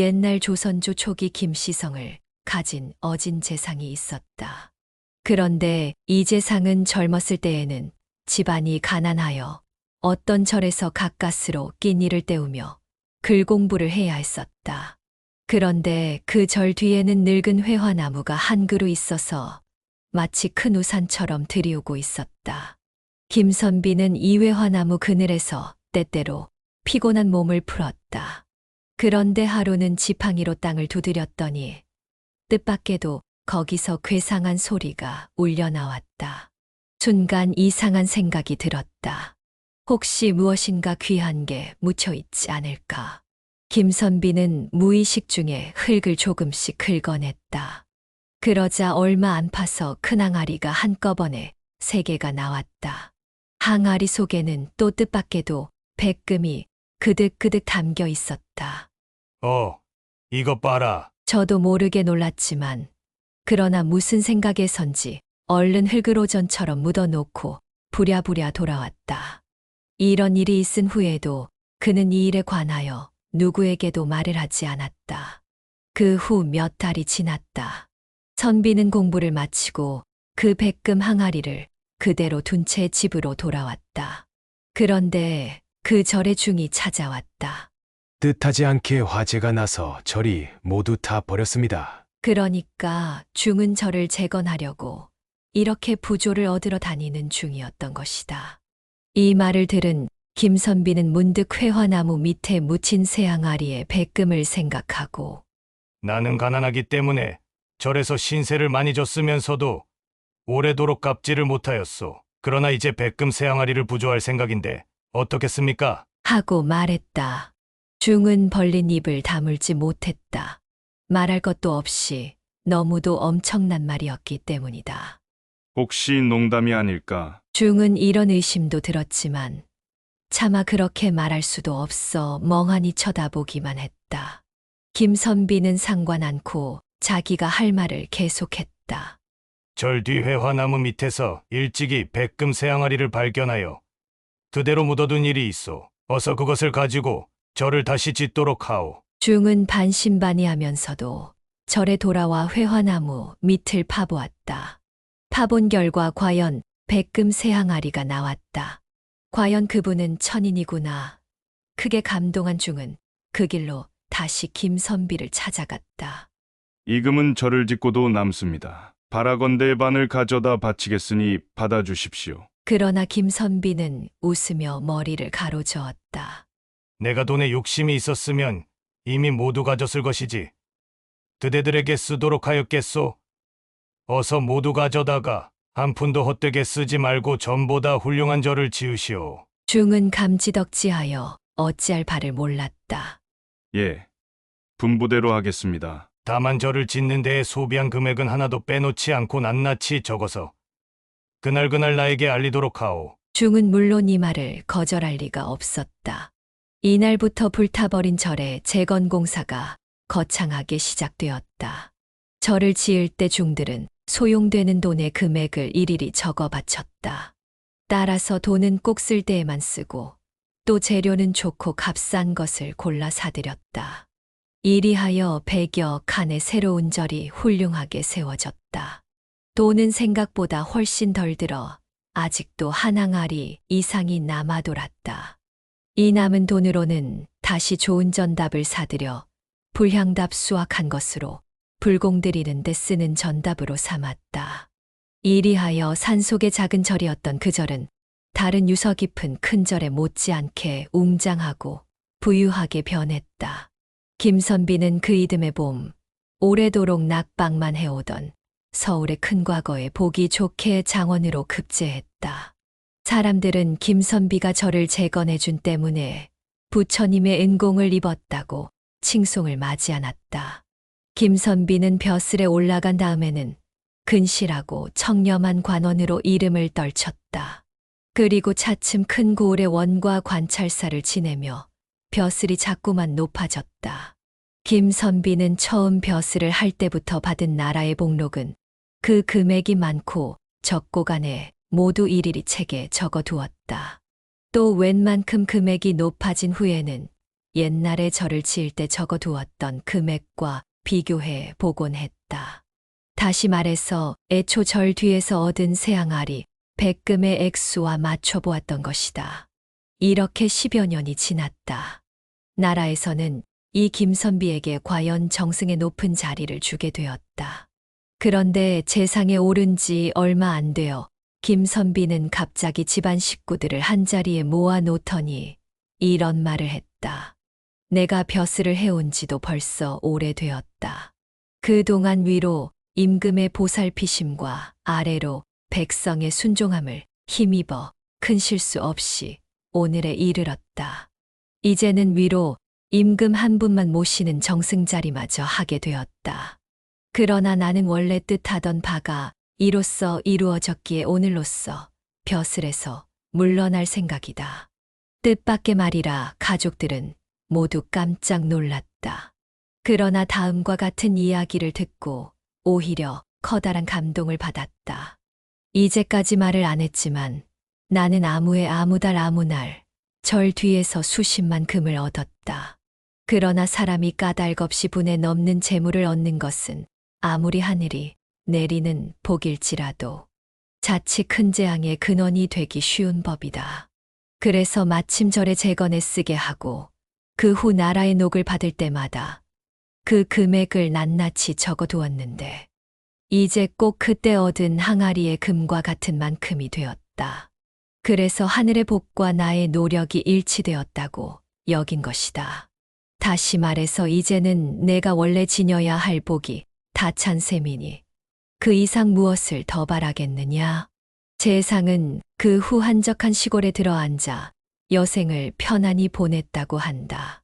옛날 조선조 초기 김시성을 가진 어진 재상이 있었다. 그런데 이 재상은 젊었을 때에는 집안이 가난하여 어떤 절에서 가까스로 끼니를 때우며 글 공부를 해야 했었다. 그런데 그 절 뒤에는 늙은 회화나무가 한 그루 있어서 마치 큰 우산처럼 들이우고 있었다. 김선비는 이 회화나무 그늘에서 때때로 피곤한 몸을 풀었다. 그런데 하루는 지팡이로 땅을 두드렸더니 뜻밖에도 거기서 괴상한 소리가 울려 나왔다. 순간 이상한 생각이 들었다. 혹시 무엇인가 귀한 게 묻혀 있지 않을까? 김선비는 무의식 중에 흙을 조금씩 긁어냈다. 그러자 얼마 안 파서 큰 항아리가 한꺼번에 3개가 나왔다. 항아리 속에는 또 뜻밖에도 백금이 그득그득 담겨 있었다. 이것 봐라. 저도 모르게 놀랐지만 그러나 무슨 생각에선지 얼른 흙으로전처럼 묻어놓고 부랴부랴 돌아왔다. 이런 일이 있은 후에도 그는 이 일에 관하여 누구에게도 말을 하지 않았다. 그 후 몇 달이 지났다. 선비는 공부를 마치고 그 백금 항아리를 그대로 둔 채 집으로 돌아왔다. 그런데 그 절의 중이 찾아왔다. 뜻하지 않게 화재가 나서 절이 모두 다 버렸습니다. 그러니까 중은 절을 재건하려고 이렇게 부조를 얻으러 다니는 중이었던 것이다. 이 말을 들은 김선비는 문득 회화나무 밑에 묻힌 새 항아리의 백금을 생각하고 나는 가난하기 때문에 절에서 신세를 많이 졌으면서도 오래도록 갚지를 못하였소. 그러나 이제 백금 새 항아리를 부조할 생각인데 어떻겠습니까? 하고 말했다. 중은 벌린 입을 다물지 못했다. 말할 것도 없이 너무도 엄청난 말이었기 때문이다. 혹시 농담이 아닐까? 중은 이런 의심도 들었지만 차마 그렇게 말할 수도 없어 멍하니 쳐다보기만 했다. 김선비는 상관 않고 자기가 할 말을 계속했다. 절 뒤 회화나무 밑에서 일찍이 백금 새 항아리를 발견하여 그대로 묻어둔 일이 있어. 어서 그것을 가지고 절을 다시 짓도록 하오. 중은 반신반의하면서도 절에 돌아와 회화나무 밑을 파보았다. 파본 결과 과연 백금 새 항아리가 나왔다. 과연 그분은 천인이구나. 크게 감동한 중은 그 길로 다시 김선비를 찾아갔다. 이 금은 절을 짓고도 남습니다. 바라건대 반을 가져다 바치겠으니 받아주십시오. 그러나 김선비는 웃으며 머리를 가로저었다. 내가 돈에 욕심이 있었으면 이미 모두 가졌을 것이지. 그대들에게 쓰도록 하였겠소. 어서 모두 가져다가 한 푼도 헛되게 쓰지 말고 전보다 훌륭한 절을 지으시오. 중은 감지덕지하여 어찌할 바를 몰랐다. 예, 분부대로 하겠습니다. 다만 절을 짓는 데에 소비한 금액은 하나도 빼놓지 않고 낱낱이 적어서 그날그날 나에게 알리도록 하오. 중은 물론 이 말을 거절할 리가 없었다. 이날부터 불타버린 절의 재건 공사가 거창하게 시작되었다. 절을 지을 때 중들은 소용되는 돈의 금액을 일일이 적어 바쳤다. 따라서 돈은 꼭 쓸 때에만 쓰고 또 재료는 좋고 값싼 것을 골라 사들였다. 이리하여 100여 칸의 새로운 절이 훌륭하게 세워졌다. 돈은 생각보다 훨씬 덜 들어 아직도 한 항아리 이상이 남아 돌았다. 이 남은 돈으로는 다시 좋은 전답을 사들여 불향답 수확한 것으로 불공 드리는 데 쓰는 전답으로 삼았다. 이리하여 산속의 작은 절이었던 그 절은 다른 유서 깊은 큰 절에 못지않게 웅장하고 부유하게 변했다. 김선비는 그 이듬해 봄 오래도록 낙방만 해오던 서울의 큰 과거에 보기 좋게 장원으로 급제했다. 사람들은 김선비가 절을 재건해준 때문에 부처님의 은공을 입었다고 칭송을 맞이 않았다. 김선비는 벼슬에 올라간 다음에는 근실하고 청렴한 관원으로 이름을 떨쳤다. 그리고 차츰 큰 고을의 원과 관찰사를 지내며 벼슬이 자꾸만 높아졌다. 김선비는 처음 벼슬을 할 때부터 받은 나라의 복록은 그 금액이 많고 적고 간에 모두 일일이 책에 적어두었다. 또 웬만큼 금액이 높아진 후에는 옛날에 절을 지을 때 적어두었던 금액과 비교해 보곤 했다. 다시 말해서 애초 절 뒤에서 얻은 새항아리, 백금의 액수와 맞춰보았던 것이다. 이렇게 10여 년이 지났다. 나라에서는 이 김선비에게 과연 정승의 높은 자리를 주게 되었다. 그런데 재상에 오른 지 얼마 안 되어 김선비는 갑자기 집안 식구들을 한자리에 모아 놓더니 이런 말을 했다. 내가 벼슬을 해온 지도 벌써 오래되었다. 그동안 위로 임금의 보살피심과 아래로 백성의 순종함을 힘입어 큰 실수 없이 오늘에 이르렀다. 이제는 위로 임금 한 분만 모시는 정승자리마저 하게 되었다. 그러나 나는 원래 뜻하던 바가 이로써 이루어졌기에 오늘로써 벼슬에서 물러날 생각이다. 뜻밖의 말이라 가족들은 모두 깜짝 놀랐다. 그러나 다음과 같은 이야기를 듣고 오히려 커다란 감동을 받았다. 이제까지 말을 안 했지만 나는 아무해 아무달 아무날 절 뒤에서 수십만 금을 얻었다. 그러나 사람이 까닭없이 분에 넘는 재물을 얻는 것은 아무리 하늘이 내리는 복일지라도 자칫 큰 재앙의 근원이 되기 쉬운 법이다. 그래서 마침 절에 재건에 쓰게 하고 그 후 나라의 녹을 받을 때마다 그 금액을 낱낱이 적어두었는데 이제 꼭 그때 얻은 항아리의 금과 같은 만큼이 되었다. 그래서 하늘의 복과 나의 노력이 일치되었다고 여긴 것이다. 다시 말해서 이제는 내가 원래 지녀야 할 복이 다 찬 셈이니 그 이상 무엇을 더 바라겠느냐? 재상은 그 후 한적한 시골에 들어앉아 여생을 편안히 보냈다고 한다.